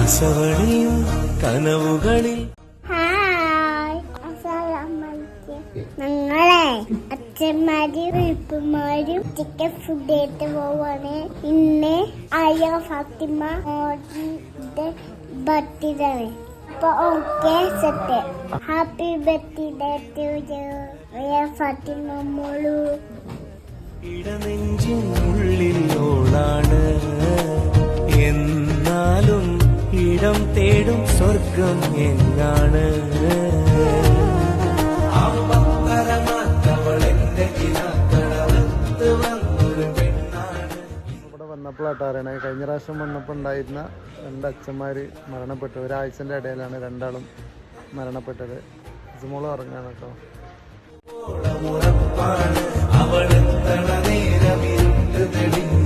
ആസവളിയും കനവുകളിൽ. ഞങ്ങളെ അച്ഛന്മാരും വീപ്പന്മാരും chicken food ആയിട്ട് പോവാണ്. ഇന്ന് ആയ ഫാത്തിമ ബർത്ത്ഡേ. അപ്പൊ okay set. Happy birthday to you Fathima മോളു. ഇടനെഞ്ചിനുള്ളിൽ ഓളാണ്, എന്നാലും ഇടം തേടും സ്വർഗം എങ്ങാണ്. ഇവിടെ വന്നപ്പോഴാട്ടോ അറിയണേ. കഴിഞ്ഞ പ്രാവശ്യം വന്നപ്പോൾ ഉണ്ടായിരുന്ന 2 അച്ഛന്മാര് മരണപ്പെട്ടു. ഒരാഴ്ചന്റെ ഇടയിലാണ് രണ്ടാളും മരണപ്പെട്ടത്. ഇസുമോള് ഉറങ്ങാണ് കേട്ടോ. അവളെത്തണ നേരമിരുട്ട് തെളിഞ്ഞ